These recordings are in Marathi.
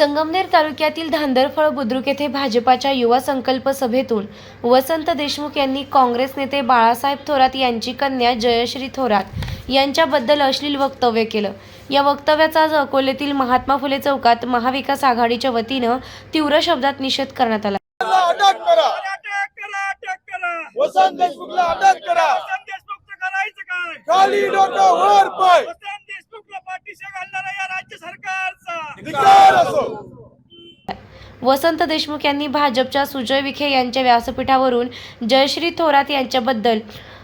संगमनेर तालुक्यातील धांदरफळ बुद्रुक येथे भाजपाच्या युवा संकल्प सभेतून वसंत देशमुख यांनी काँग्रेस नेते बाळासाहेब थोरात यांची कन्या जयश्री थोरात यांच्याबद्दल अश्लील वक्तव्य केलं। या वक्तव्याचा आज अकोलेतील महात्मा फुले चौकात महाविकास आघाडीच्या वतीनं तीव्र शब्दात निषेध करण्यात आला। अटक करा, वसंत देशमुखला अटक करा। खाली डोकं वर पाय, देशमुखला पाठीशी घालणारा या राज्य सरकारचा धिक्कार असो। वसंत देशमुख यांनी भाजपच्या सुजय विखे यांच्या व्यासपीठावरून जयश्री थोरात यांच्याबद्दल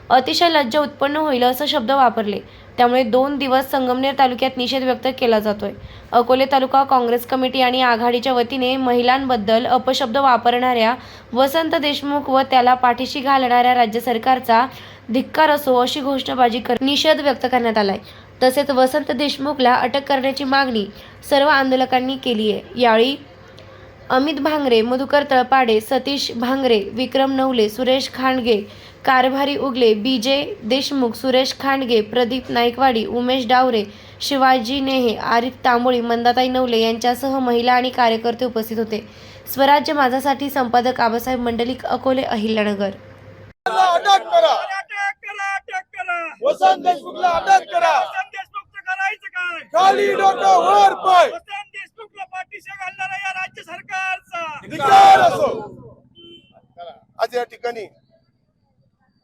अतिशय लज्जा उत्पन्न होईल असं शब्द वापरले। त्यामुळे 2 दिवस संगमनेर तालुक्यात निषेध व्यक्त केला जातोय। अकोले तालुका काँग्रेस कमिटी आणि आघाडीच्या वतीने महिलांबद्दल अपशब्द वापरणाऱ्या वसंत देशमुख व त्याला पाठीशी घालणाऱ्या राज्य सरकारचा धिक्कार असो अशी घोषणाबाजी करत निषेध व्यक्त करण्यात आलाय। तसेच वसंत देशमुखला अटक करण्याची मागणी सर्व आंदोलकांनी केली आहे। यावेळी अमित भांगरे, मधुकर तळपाडे, सतीश भांगरे, विक्रम नवले, सुरेश खांडगे, कारभारी उगले, बीजे देशमुख, सुरेश खांडगे, प्रदीप नाईकवाडी, उमेश डावरे, शिवाजी नेहे, आरिफ तांबोळी, मंदाताई नवले यांच्यासह महिला आणि कार्यकर्ते उपस्थित होते। स्वराज्य माझासाठी संपादक आबासाहेब मंडलिक, अकोले, अहिल्यानगर। अटक करा, वसंत देशमुखला अटक करा। देशमुखचं करायचं काय? खाली डोकं वर पाय, देशमुखला पाठीशी घालणारा या राज्य सरकारचा धिक्कार असो। आज या ठिकाणी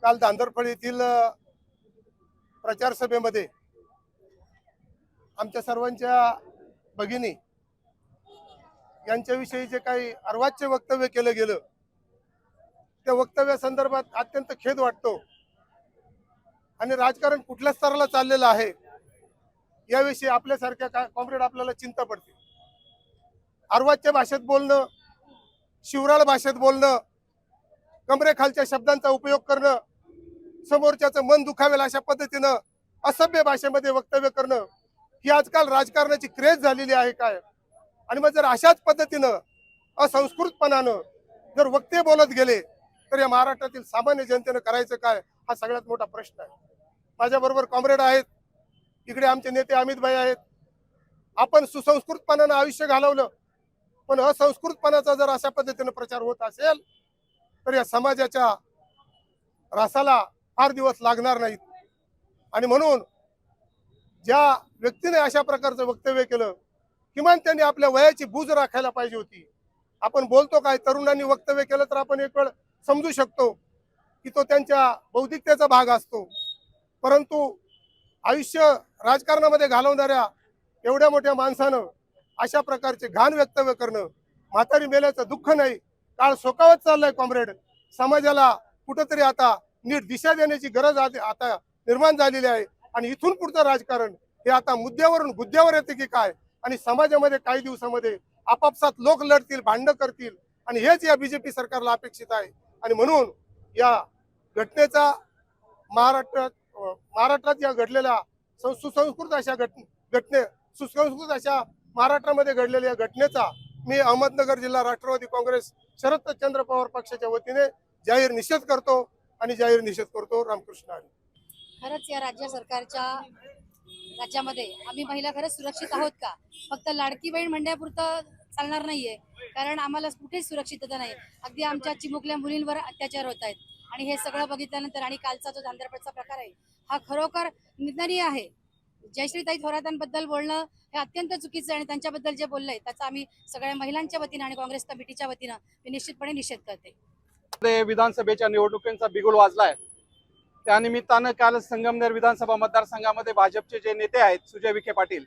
काल धांदरफळ येथील प्रचार सभेमध्ये आमच्या सर्वांच्या भगिनी यांच्याविषयी जे काही अर्वाच्य वक्तव्य केलं गेलं त्या वक्तव्यासंदर्भात अत्यंत खेद वाटतो आणि राजकारण कुठल्या स्तराला चाललेलं आहे याविषयी आपल्यासारख्या कॉम्रेड आपल्याला चिंता पडते। अर्वाच्य भाषेत बोलणं, शिवराळ भाषेत बोलणं, कमरेखालच्या शब्दांचा उपयोग करणं, समोरच्याचं मन दुखावेल अशा पद्धतीनं असभ्य भाषेमध्ये वक्तव्य करणं ही आजकाल राजकारणाची क्रेज झालेली आहे काय? आणि मग जर अशाच पद्धतीनं असंस्कृतपणानं जर वक्ते बोलत गेले तर या महाराष्ट्रातील सामान्य जनतेनं करायचं काय हा सगळ्यात मोठा प्रश्न आहे। माझ्याबरोबर कॉम्रेड आहेत, इकडे आमचे नेते अमित भाई आहेत। आपण सुसंस्कृतपणानं आयुष्य घालवलं पण असंस्कृतपणाचा जर अशा पद्धतीनं प्रचार होत असेल तर या समाजाच्या रासाला फार दिवस लागणार नाहीत। आणि म्हणून ज्या व्यक्तीने अशा प्रकारचं वक्तव्य केलं किमान त्यांनी आपल्या वयाची बूज राखायला पाहिजे होती। आपण बोलतो काय, तरुणांनी वक्तव्य केलं तर आपण एक वेळ समजू शकतो की तो त्यांच्या बौद्धिकतेचा भाग असतो, परंतु आयुष्य राजकारणामध्ये घालवणाऱ्या एवढ्या मोठ्या माणसानं अशा प्रकारचे घाण वक्तव्य करणं, म्हातारी मेल्याचं दुःख नाही, काळ सोकावत चाललाय कॉम्रेड। समाजाला कुठंतरी आता नीट दिशा देण्याची गरज आता निर्माण झालेली आहे आणि इथून पुढचं राजकारण हे आता मुद्द्यावरून गुद्द्यावर येते की काय आणि समाजामध्ये काही दिवसामध्ये आपापसात लोक लढतील, भांडणं करतील आणि हेच या बीजेपी सरकारला अपेक्षित आहे। आणि म्हणून या घटनेचा महाराष्ट्रात या घडलेल्या सुसंस्कृत अशा महाराष्ट्रामध्ये घडलेल्या या घटनेचा मी अहमदनगर जिल्हा राष्ट्रवादी काँग्रेस शरदचंद्र पवार पक्षाच्या वतीने जाहीर निषेध करतो आणि जाहीर निषेध करतो। रामकृष्ण हरी। खरंच या राज्य सरकारच्या राज्यामध्ये आम्ही महिला खरंच सुरक्षित आहोत का? फक्त लाडकी बहीण म्हणण्यापुरतं चालणार नाहीये, कारण आम्हाला कुठेच सुरक्षितता नाही। अगदी आमच्या चिमुकल्या मुलींवर अत्याचार होत आहेत आणि हे सगळं बघितल्यानंतर आणि कालचा जो धांदरफळचा प्रकार आहे हा खरोखर निंदनीय आहे। जयश्रीताई थोरातांबद्दल बोलणं हे अत्यंत चुकीचं आहे आणि त्यांच्याबद्दल जे बोललंय त्याचा आम्ही सगळ्या महिलांच्या वतीनं आणि काँग्रेस कमिटीच्या वतीनं मी निश्चितपणे निषेध करते। विधानसभेच्या निवडणुकीचा बिगुल वाजलाय, त्यानिमित्तानं काल संगमनेर विधानसभा मतदारसंघामध्ये भाजपचे जे नेते आहेत सुजय विखे पाटील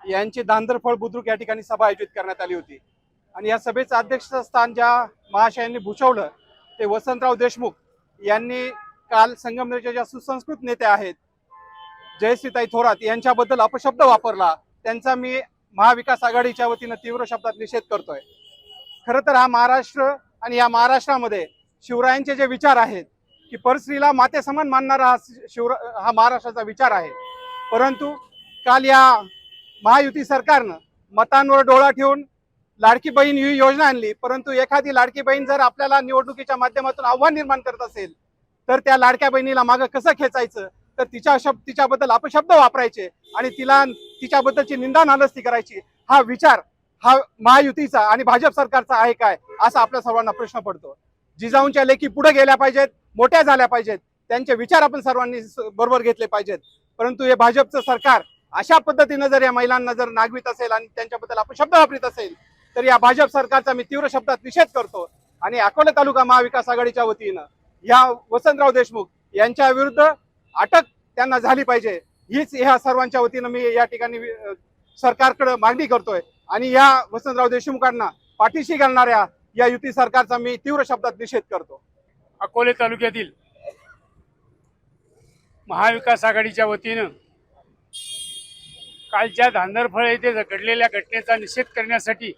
यांची धांदरफळ बुद्रुक या ठिकाणी सभा आयोजित करण्यात आली होती आणि या सभेचं अध्यक्षस्थान ज्या महाशयांनी भूषवलं ते वसंतराव देशमुख यांनी काल संगमनेरच्या ज्या सुसंस्कृत नेत्या आहेत जयश्रीताई थोरात यांच्याबद्दल अपशब्द वापरला, त्यांचा मी महाविकास आघाडीच्या वतीनं तीव्र शब्दात निषेध करतोय। खरं तर हा महाराष्ट्र आणि या महाराष्ट्रामध्ये शिवरायांचे जे विचार आहेत की परस्त्रीला माते समान मानणारा हा महाराष्ट्राचा विचार आहे, परंतु काल या महायुती सरकारनं मतांवर डोळा ठेवून लाडकी बहीण ही योजना आणली, परंतु एखादी लाडकी बहीण जर आपल्याला निवडणुकीच्या माध्यमातून आव्हान निर्माण करत असेल तर त्या लाडक्या बहिणीला मागं कसं खेचायचं, तर तिच्याबद्दल अपशब्द वापरायचे आणि तिच्याबद्दलची निंदा नालस्ती करायची, हा विचार हा महायुतीचा आणि भाजप सरकारचा आहे काय, असा आपल्या सर्वांना प्रश्न पडतो. जिजाऊंच्या लेखी पुढे गेल्या पाहिजेत, मोठ्या झाल्या पाहिजेत, त्यांचे विचार आपण सर्वांनी बरोबर घेतले पाहिजेत. परंतु हे भाजपचं सरकार अशा पद्धतीनं जर या महिलांना जर नागवित असेल आणि त्यांच्याबद्दल आपण शब्द वापरीत असेल तर या भाजप सरकारचा मी तीव्र शब्दात निषेध करतो. आणि अकोला तालुका महाविकास आघाडीच्या वतीनं या वसंतराव देशमुख यांच्या विरुद्ध अटक त्यांना झाली पाहिजे, हीच ह्या सर्वांच्या वतीनं मी या ठिकाणी सरकारकडे मागणी करतोय. आणि या वसंतराव देशमुखांना पाठीशी घालणाऱ्या या युती सरकारचा मी तीव्र शब्दात निषेध करतो. अकोले तालुक्यातील महाविकास आघाडीच्या वतीनं कालच्या धांदरफळ येथे घडलेल्या घटनेचा निषेध करण्यासाठी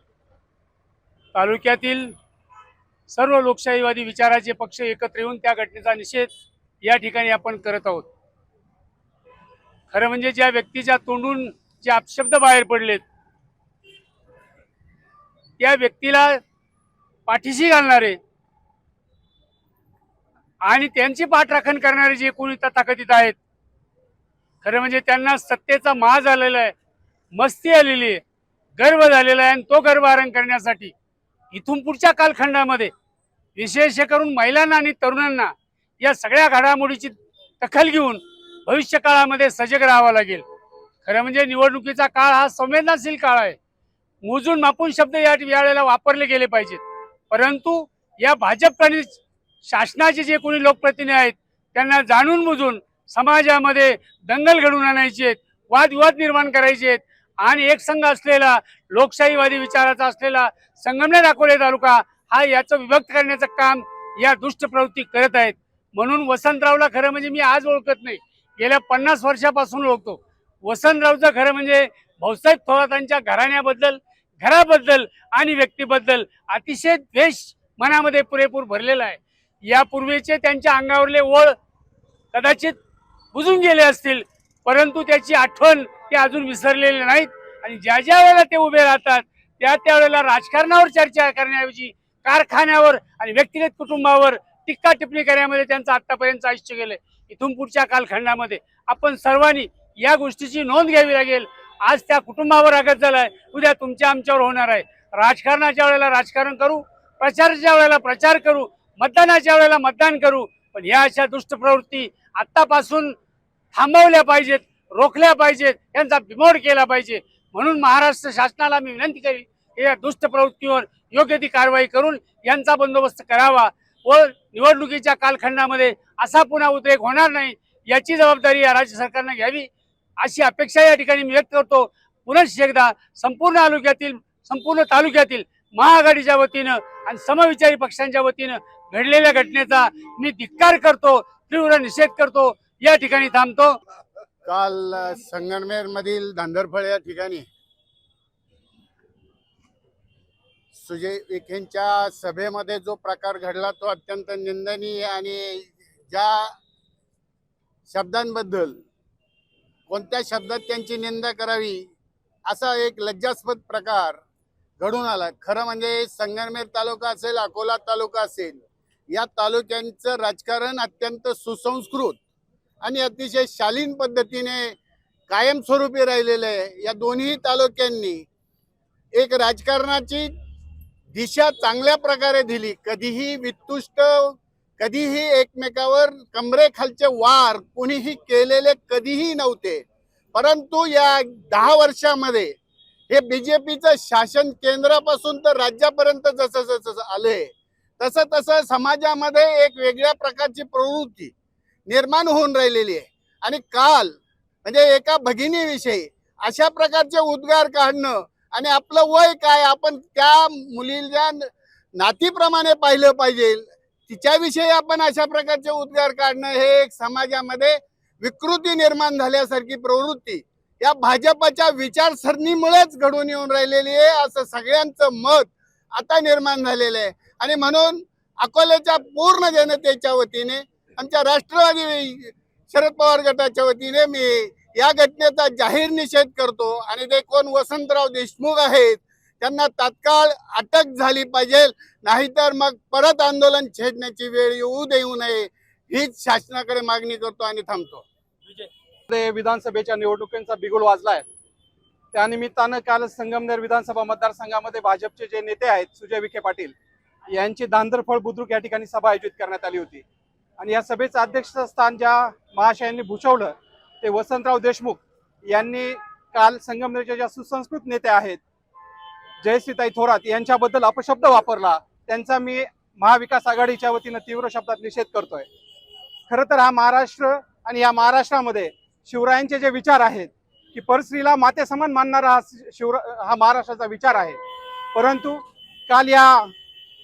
तालुक्यातील सर्व लोकशाहीवादी विचाराचे पक्ष एकत्र येऊन त्या घटनेचा निषेध या ठिकाणी आपण करत आहोत. खरं म्हणजे ज्या व्यक्तीच्या तोंडून जे अपशब्द बाहेर पडलेत त्या व्यक्तीला पाठीशी घालणारे आणि त्यांची पाठराखण करणारे जे कोणी तथाकथित आहेत, खरं म्हणजे त्यांना सत्तेचा माज आलेला आहे, मस्ती आलेली आहे, गर्व झालेला आहे. आणि तो गर्वहरण करण्यासाठी इथून पुढच्या कालखंडामध्ये विशेष करून महिलांना आणि तरुणांना या सगळ्या घडामोडीची दखल घेऊन भविष्य काळामध्ये सजग राहावं लागेल. खरं म्हणजे निवडणुकीचा काळ हा संवेदनशील काळ आहे. मोजून मापून शब्द या वेळेला वापरले गेले पाहिजेत. परंतु या भाजप आणि शासनाचे जे कोणी लोकप्रतिनिधी आहेत त्यांना जाणून बुजून समाजामध्ये दंगल घडवून आणायचे आहेत, वादविवाद निर्माण करायचे आहेत आणि एक संघ असलेला लोकशाहीवादी विचाराचा असलेला संगमनेर अकोले तालुका हा याचं विभक्त करण्याचं काम या दुष्ट प्रवृत्ती करत आहेत. म्हणून वसंतरावला खरं म्हणजे मी आज ओळखत नाही, गेल्या 50 वर्षापासून ओळखतो. वसंतरावचं खरं म्हणजे भाऊसाहेब थोरातांच्या घराबद्दल आणि व्यक्तीबद्दल अतिशय द्वेष मनामध्ये पुरेपूर भरलेला आहे. यापूर्वीचे त्यांच्या अंगावरले ओळ कदाचित बुजून गेले असतील, परंतु त्याची आठवण ते अजून विसरलेले नाहीत. आणि ज्या ज्या वेळेला ते उभे राहतात त्या वेळेला राजकारणावर चर्चा करण्याऐवजी कारखान्यावर आणि व्यक्तिगत कुटुंबावर टिक्का टिप्पणी करण्यामध्ये त्यांचं आतापर्यंत आयुष्य गेलंय. इथून पुढच्या कालखंडामध्ये आपण सर्वांनी या गोष्टीची नोंद घ्यावी लागेल. आज त्या कुटुंबावर आघात झालाय, उद्या तुमच्या आमच्यावर होणार आहे. राजकारणाच्या वेळेला राजकारण करू, प्रचाराच्या वेळेला प्रचार करू, मतदानाच्या वेळेला मतदान करू, पण या अशा दुष्ट प्रवृत्ती आत्तापासून थांबवल्या पाहिजेत, रोखल्या पाहिजेत, यांचा बिमोड केला पाहिजे. म्हणून महाराष्ट्र शासनाला मी विनंती करेन की या दुष्ट प्रवृत्तीवर योग्य ती कारवाई करून यांचा बंदोबस्त करावा व निवडणुकीच्या कालखंडामध्ये असा पुन्हा उद्रेक होणार नाही याची जबाबदारी या राज्य सरकारने घ्यावी अशी अपेक्षा या ठिकाणी मी व्यक्त करतो. पुनश्च एकदा संपूर्ण तालुक्यातील महाआघाडीच्या वतीनं आणि समविचारी पक्षांच्या वतीनं घडलेल्या घटनेचा मी धिक्कार करतो, तीव्र निषेध करतो. या ठिकाणी थांबतो. काल संगमनेर मधील धांदरफळ या ठिकाणी सुजय विखेंच्या सभेमध्ये जो प्रकार घडला तो अत्यंत निंदनीय आणि ज्या शब्दांबद्दल कोणत्या शब्दात त्यांची निंदा करावी असा एक लज्जास्पद प्रकार घडून आला. खरं म्हणजे संगमनेर तालुका असेल, अकोला तालुका असेल, या तालुक्यांचं राजकारण अत्यंत सुसंस्कृत आणि अतिशय शालीन पद्धतीने कायमस्वरूपी राहिलेलं आहे. या दोन्ही तालुक्यांनी एक राजकारणाची दिशा चांगल्या प्रकारे दिली. कधीही वितुष्ट, कधीही एकमेकावर कमरेखालचे वार कोणीही केलेले कधीही नव्हते. परंतु या 10 वर्षामध्ये हे बीजेपीचं शासन केंद्रापासून तर राज्यापर्यंत जसं जसं आले तसं तसं समाजामध्ये एक वेगळ्या प्रकारची प्रवृत्ती निर्माण होऊन राहिलेली आहे. आणि काल म्हणजे एका भगिनीविषयी अशा प्रकारचे उद्गार काढणं आणि आपलं वय काय, आपण त्या मुलीच्या नातीप्रमाणे पाहिलं पाहिजे, तिच्याविषयी आपण अशा प्रकारचे उद्गार काढणं हे एक समाजामध्ये विकृती निर्माण झाल्यासारखी प्रवृत्ती या भाजपच्या विचारसरणीमुळेच घडून येऊन राहिलेली आहे असं सगळ्यांचं मत आता निर्माण झालेलं आहे. आणि म्हणून अकोल्याच्या पूर्ण जनतेच्या वतीने, आमच्या राष्ट्रवादी शरद पवार गटाच्या वतीने मी या घटनेचा जाहीर निषेध करतो. आणि ते कोण वसंतराव देशमुख आहेत त्यांना तात्काळ अटक झाली पाहिजे, नाहीतर मग परत आंदोलन छेडण्याची वेळ येऊ देऊ नये हीच शासनाकडे मागणी करतो आणि थांबतो. विधानसभेच्या निवडणुकीचा बिगुल वाजलाय. त्यानिमित्तानं काल संगमनेर विधानसभा मतदारसंघामध्ये भाजपचे जे नेते आहेत सुजय विखे पाटील यांची दांदरफळ बुद्रुक या ठिकाणी सभा आयोजित करण्यात आली होती. आणि या सभेचं अध्यक्षस्थान ज्या महाशयांनी भूषवलं ते वसंतराव देशमुख यांनी काल संगमनेरच्या ज्या सुसंस्कृत नेत्या आहेत जयश्रीताई थोरात यांच्याबद्दल अपशब्द वापरला. त्यांचा मी महाविकास आघाडीच्या वतीनं तीव्र शब्दात निषेध करतोय. खरं तर हा महाराष्ट्र आणि या महाराष्ट्रामध्ये शिवरायांचे जे विचार आहेत की परस्त्रीला मातेसमान मानणारा हा महाराष्ट्राचा विचार आहे. परंतु काल या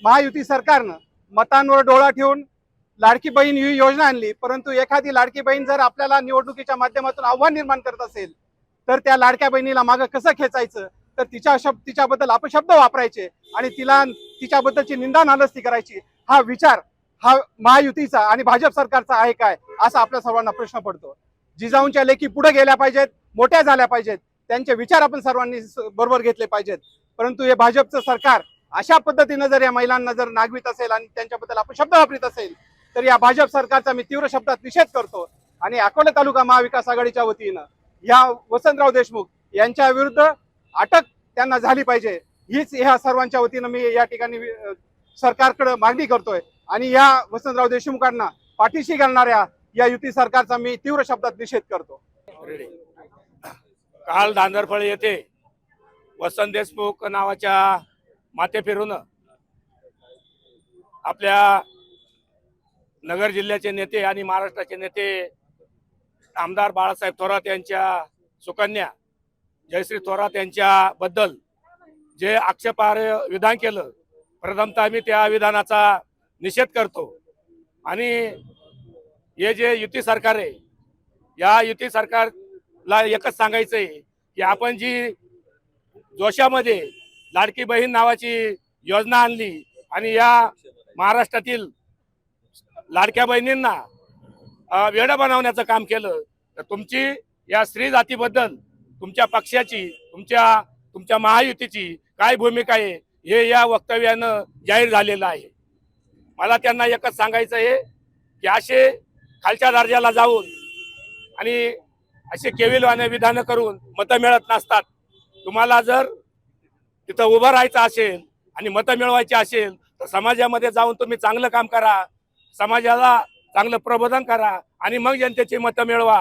महायुती सरकारनं मतांवर डोळा ठेवून लाडकी बहीण ही योजना आणली. परंतु एखादी लाडकी बहीण जर आपल्याला निवडणुकीच्या माध्यमातून आव्हान निर्माण करत असेल तर त्या लाडक्या बहिणीला मागं कसं खेचायचं, तर तिच्याबद्दल अपशब्द वापरायचे आणि तिच्याबद्दलची निंदा नालस्ती करायची, हा विचार हा महायुतीचा आणि भाजप सरकारचा आहे काय, असा आपल्या सर्वांना प्रश्न पडतो. जिजाऊंच्या लेखी पुढे गेल्या पाहिजेत, मोठ्या झाल्या पाहिजेत, त्यांचे विचार आपण सर्वांनी बरोबर घेतले पाहिजेत. परंतु हे भाजपचं सरकार अशा पद्धतीनं जर या महिलांना जर नागवित असेल आणि त्यांच्याबद्दल अपशब्द वापरत असेल तर या भाजप सरकारचा मी तीव्र शब्दात निषेध करतो. आणि अकोला तालुका महाविकास आघाडीच्या वतीनं या वसंतराव देशमुख यांच्या विरुद्ध अटक त्यांना झाली पाहिजे, हीच ह्या सर्वांच्या वतीनं मी या ठिकाणी सरकारकडे मागणी करतोय. आणि या वसंतराव देशमुखांना पाठीशी घालणाऱ्या या युती सरकारचा मी तीव्र शब्दात निषेध करतो. काल दांदरफळ येथे वसंत देशमुख नावाच्या माते फिरून आपल्या नगर जिल्ह्याचे नेते आणि महाराष्ट्राचे नेते आमदार बाळासाहेब थोरात यांच्या सुकन्या जयश्री थोरात यांच्याबद्दल जे आक्षेपार्ह विधान केलं, प्रथमतः मी त्या विधानाचा निषेध करतो. आणि हे जे युती सरकार आहे, या युती सरकारला एकच सांगायचं आहे की आपण जी जोशामध्ये लाडकी बहीण नावाची योजना आणली आणि या महाराष्ट्रातील लाडक्या बहिणींना वेडं बनवण्याचं काम केलं, तर तुमची या स्त्री जातीबद्दल तुमच्या पक्षाची तुमच्या महायुतीची काय भूमिका आहे हे या वक्तव्यानं जाहीर झालेलं आहे. मला त्यांना एकच सांगायचं आहे की असे खालच्या दर्जाला जाऊन आणि असे केविलवाने विधानं करून मतं मिळत नसतात. तुम्हाला जर तिथं उभं राहायचं असेल आणि मतं मिळवायची असेल तर समाजामध्ये जाऊन तुम्ही चांगलं काम करा, समाजाला चांगलं प्रबोधन करा आणि मग जनतेची मतं मिळवा.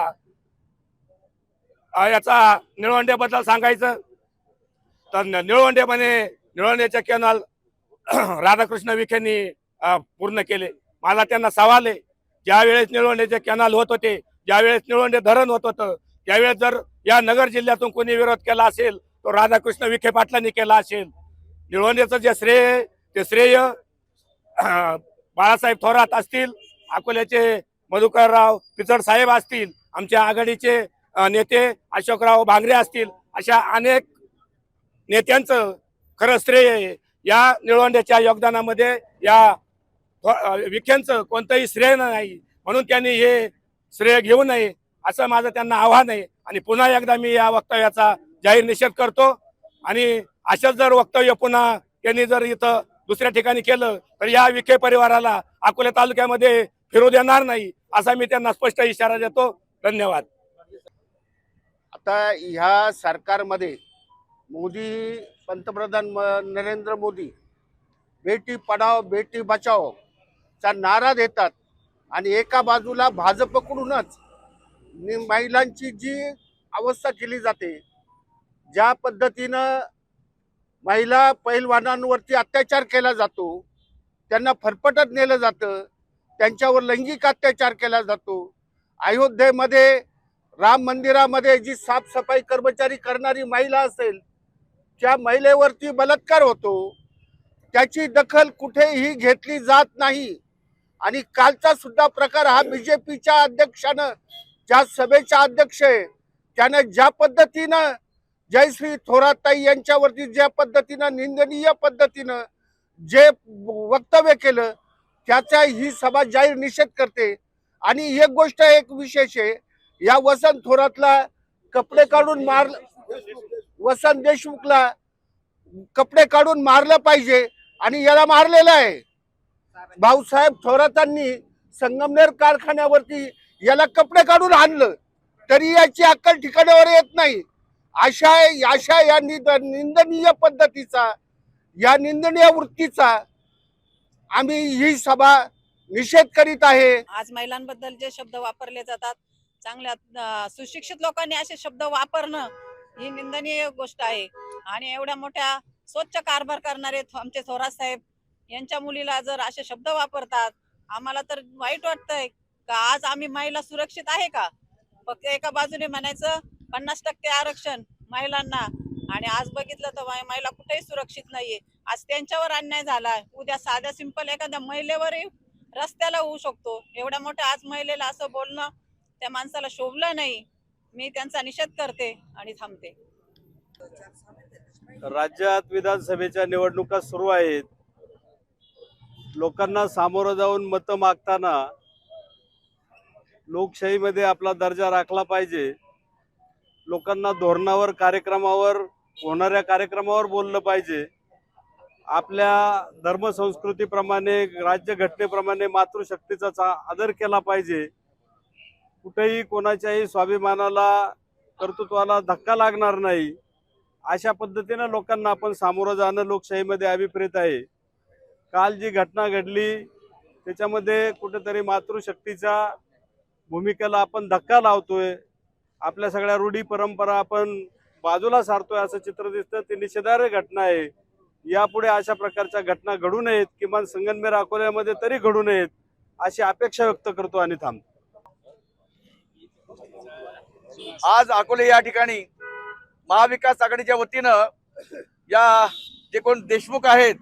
याचा निळवंड्याबद्दल सांगायचं तर निळवंड्याच्या कॅनल राधाकृष्ण विखेंनी पूर्ण केले. मला त्यांना सवाल आहे, ज्यावेळेस निळवंड्याचे कॅनल होत होते, ज्यावेळेस निळवंडे धरण होत होतं, त्यावेळेस जर या नगर जिल्ह्यातून कोणी विरोध केला असेल तो राधाकृष्ण विखे पाटलांनी केला असेल. निळवंड्याचं जे श्रेय ते श्रेय बाळासाहेब थोरात असतील, अकोल्याचे मधुकरराव पिचड साहेब असतील, आमच्या आघाडीचे नेते अशोकराव भांगरे असतील, अशा अनेक नेत्यांचं खरं श्रेय आहे. या निळवंड्याच्या योगदानामध्ये या विखेंचं कोणतंही श्रेय नाही, म्हणून त्यांनी हे श्रेय घेऊ नये असं माझं त्यांना आव्हान आहे. आणि पुन्हा एकदा मी या वक्तव्याचा जाहीर निषेध करतो. आणि अशाच जर वक्तव्य पुन्हा त्यांनी जर इथं दुसऱ्या ठिकाणी केलं तर या विखे परिवाराला अकोला तालुक्यामध्ये फिरू देणार नाही असा मी त्यांना स्पष्ट इशारा देतो. धन्यवाद. आता ह्या सरकारमध्ये पंतप्रधान नरेंद्र मोदी बेटी पढाओ बेटी बचाओ चा नारा देतात आणि एका बाजूला भाजपकडूनच महिलांची जी अवस्था केली जाते, ज्या पद्धतीनं महिला पैलवानांवरती अत्याचार केला जातो, त्यांना फरफटत नेलं जातं, त्यांच्यावर लैंगिक अत्याचार केला जातो. अयोध्येमध्ये राम मंदिरामध्ये जी साफसफाई कर्मचारी करणारी महिला असेल त्या महिलेवरती बलात्कार होतो, त्याची दखल कुठेही घेतली जात नाही. आणि कालचा सुद्धा प्रकार हा बीजेपीच्या अध्यक्षानं, ज्या सभेच्या अध्यक्ष आहे त्यानं ज्या पद्धतीनं जयश्री थोराताई यांच्यावरती ज्या पद्धतीनं निंदनीय पद्धतीनं जे वक्तव्य केलं त्याचा ही सभा जाहीर निषेध करते. आणि एक गोष्ट एक विशेष आहे, या वसंत थोरातला कपडे काढून वसंत देशमुखला कपडे काढून मारलं पाहिजे आणि याला मारलेलं आहे. भाऊसाहेब थोरातांनी संगमनेर कारखान्यावरती याला कपडे काढून आणलं तरी याची अक्कल ठिकाणावर येत नाही. अशा या निंदनीय पद्धतीचा, या निंदनीय वृत्तीचा आम्ही ही सभा निषेध करीत आहे. आज महिलांबद्दल जे शब्द वापरले जातात, चांगल्या सुशिक्षित लोकांनी असे शब्द वापरणं ही निंदनीय गोष्ट आहे. आणि एवढ्या मोठ्या स्वच्छ कारभार करणारे आमचे थोरात साहेब यांच्या मुलीला जर असे शब्द वापरतात, आम्हाला तर वाईट वाटतंय का आज आम्ही महिला सुरक्षित आहे का? फक्त एका बाजूने म्हणायचं 50% आरक्षण महिलांना, आणि आज बघितलं तर महिला कुठेही सुरक्षित नाहीये. आज त्यांच्यावर अन्याय झाला, उद्या साध्या सिंपल एखाद्या महिलेवरही रस्त्याला होऊ शकतो. एवढ्या मोठ्या आज महिलेला असं बोलणं त्या माणसाला शोभलं नाही. मी त्यांचा निषेध करते आणि थांबते. राज्यात विधानसभेच्या निवडणुका सुरू आहेत. लोकांना सामोरं जाऊन मतं मागताना लोकशाहीमध्ये आपला दर्जा राखला पाहिजे. लोकांना धोरणावर, कार्यक्रमावर, होणाऱ्या कार्यक्रमावर बोललं पाहिजे. आपल्या धर्मसंस्कृतीप्रमाणे, राज्यघटनेप्रमाणे मातृशक्तीचा आदर केला पाहिजे. कुठेही कोणाच्याही स्वाभिमानाला, कर्तृत्वाला धक्का लागणार नाही. अशा पद्धतीनं लोकांना आपण सामोरं जाणं लोकशाहीमध्ये अभिप्रेत आहे. काल जी घटना घडली त्याच्यामध्ये कुठेतरी मातृशक्तीच्या भूमिकेला आपण धक्का लावतोय. आपल्या सगळ्या रूढी परंपरा आपण बाजूला सारतोय असं चित्र दिसतं. ती निषेधार्ह घटना आहे. यापुढे अशा प्रकारच्या घटना घडू नयेत, किमान संगमनेर अकोल्यामध्ये तरी घडू नयेत अशी अपेक्षा व्यक्त करतो आणि थांबतो. आज अकोले या ठिकाणी महाविकास आघाडीच्या वतीनं या जे कोण देशमुख आहेत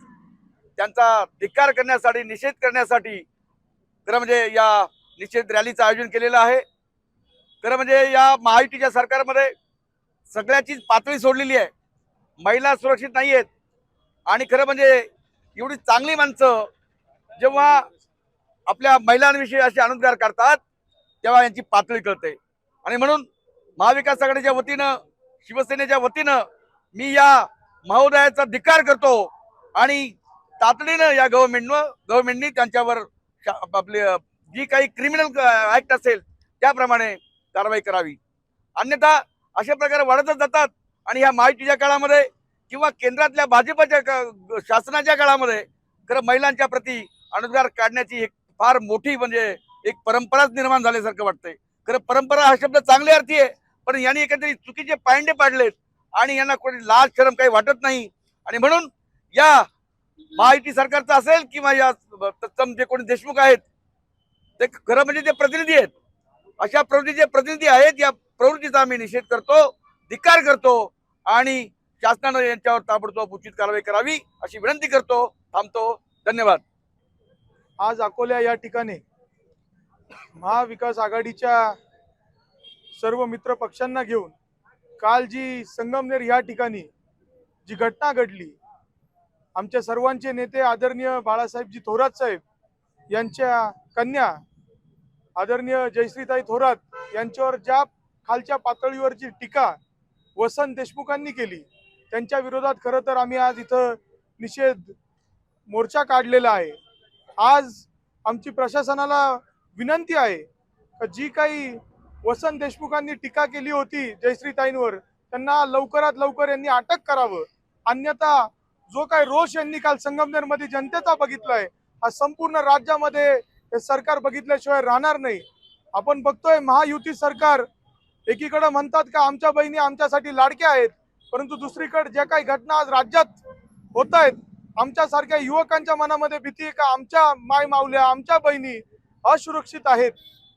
त्यांचा धिक्कार करण्यासाठी, निषेध करण्यासाठी खरं म्हणजे या निषेध रॅलीचं आयोजन केलेलं आहे. खरं म्हणजे या महायुतीच्या सरकारमध्ये सगळ्याचीच पातळी सोडलेली आहे. महिला सुरक्षित नाही आहेत. आणि खरं म्हणजे एवढी चांगली माणसं जेव्हा आपल्या महिलांविषयी असे अनुद्गार करतात तेव्हा यांची पातळी कळते. आणि म्हणून महाविकास आघाडीच्या वतीनं, शिवसेनेच्या वतीनं मी या महोदयाचा धिक्कार करतो आणि तातडीनं या गव्हर्नमेंटनी त्यांच्यावर आपली जी काही क्रिमिनल ऍक्ट असेल त्याप्रमाणे कारवाई करावी. अन्यथा अशा प्रकारे वाढतच जातात. आणि ह्या महायुतीच्या काळामध्ये किंवा केंद्रातल्या भाजपच्या शासनाच्या काळामध्ये खरं महिलांच्या प्रती अनुद्गार काढण्याची एक फार मोठी म्हणजे एक परंपराच निर्माण झाल्यासारखं वाटतंय. खरं परंपरा हा शब्द चांगले अर्थी आहे, पण यांनी एकंदरीत चुकीचे पायंडे पाडलेत आणि यांना कोणी लाज शरम काही वाटत नाही. आणि म्हणून या महायुती सरकारचं असेल किंवा या तत्सम जे कोणी देशमुख आहेत ते खरं म्हणजे ते प्रतिनिधी आहेत. अशा प्रवृत्तीचे प्रतिनिधी आहेत. या प्रवृत्तीचा आम्ही निषेध करतो, धिक्कार करतो आणि शासनानं यांच्यावर ताबडतोब उचित कारवाई करावी अशी विनंती करतो. थांबतो. धन्यवाद. आज अकोल्या या ठिकाणी महाविकास आघाडीच्या सर्व मित्र पक्षांना घेऊन काल जी संगमनेर या ठिकाणी जी घटना घडली, आमच्या सर्वांचे नेते आदरणीय बाळासाहेबजी थोरात साहेब यांच्या कन्या आदरणीय जयश्रीताई थोरात यांच्यावर ज्या खालच्या पातळीवरची टीका वसंत देशमुखांनी केली, त्यांच्या विरोधात खरं तर आम्ही आज इथं निषेध मोर्चा काढलेला आहे. आज आमची प्रशासनाला विनंती आहे की जी काही वसंत देशमुखांनी टीका केली होती जयश्रीताईंवर, त्यांना लवकरात लवकर यांनी अटक करावं. अन्यथा जो काही रोष यांनी काल संगमनेरमध्ये जनतेचा बघितलाय, हा संपूर्ण राज्यामध्ये हे सरकार बघितल्याशिवाय राहणार नाही. आपण बघतोय महायुती सरकार एकीकडे म्हणतात का आमच्या बहिणी आमच्यासाठी लाडक्या आहेत, परंतु दुसरीकडे ज्या काही घटना आज राज्यात होत आहेत, आमच्यासारख्या युवकांच्या मनामध्ये भीती आहे का आमच्या माय माऊल्या, आमच्या बहिणी असुरक्षित आहेत.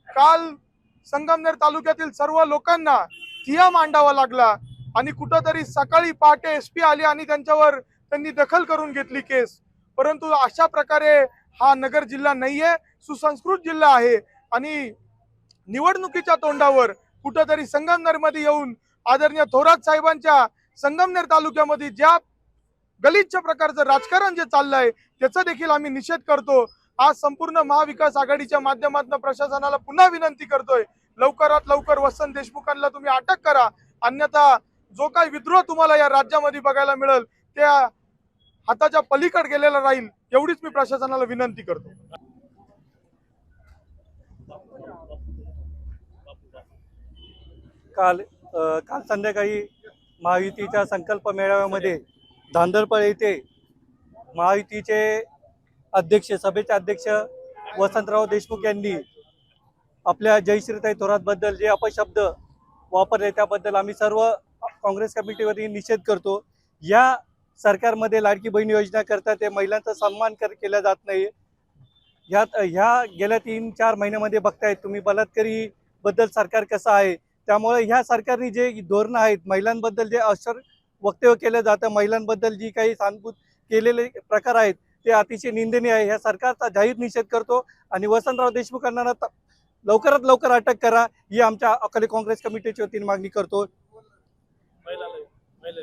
काल संगमनेर तालुक्यातील सर्व लोकांना ठिय्या मांडावा लागला आणि कुठंतरी सकाळी पहाटे एसपी आली आणि त्यांनी दखल करून घेतली केस. परंतु अशा प्रकारे हा नगर जिल्हा नाहीये, सुसंस्कृत जिल्हा आहे. आणि निवडणुकीच्या तोंडावर कुठंतरी संगमनेरमध्ये येऊन आदरणीय थोरात साहेबांच्या संगमनेर तालुक्यामध्ये ज्या गलिच्छ प्रकारचं राजकारण जे चाललंय त्याचा देखील आम्ही निषेध करतो. आज संपूर्ण महाविकास आघाडीच्या माध्यमातून प्रशासनाला पुन्हा विनंती करतोय, लवकरात लवकर वसंत देशमुखांना तुम्ही अटक करा. अन्यथा जो काही विद्रोह तुम्हाला या राज्यामध्ये बघायला मिळेल त्या हाताच्या पलीकडे गेलेला राहील, एवढीच मी प्रशासनाला विनंती करतो. काल संध्याकाळी महायुतीच्या संकल्प मेळाव्यामध्ये धांदरपळ येथे महायुतीचे अध्यक्ष, सभेचे अध्यक्ष वसंतराव देशमुख यांनी आपल्या जयश्रीताई थोरातबद्दल जे अपशब्द वापरले त्याबद्दल आम्ही सर्व काँग्रेस कमिटीवरही निषेध करतो. या सरकारमध्ये लाडकी बहीण योजना करतात ते महिलांचा सन्मान केला जात नाही. ह्या गेल्या 3-4 महिन्यामध्ये बघतायत तुम्ही बलात्कारी बद्दल सरकार कसं आहे. त्यामुळे ह्या सरकारने जे धोरणं आहेत, महिलांबद्दल जे अक्षर वक्तव्य केलं जातं, महिलांबद्दल जी काही सानुभूत केलेले प्रकार आहेत ते अतिशय निंदनीय आहे. ह्या सरकारचा जाहीर निषेध करतो आणि वसंतराव देशमुखांना लवकरात लवकर अटक करा ही आमच्या अकोले काँग्रेस कमिटीच्या वतीने मागणी करतो.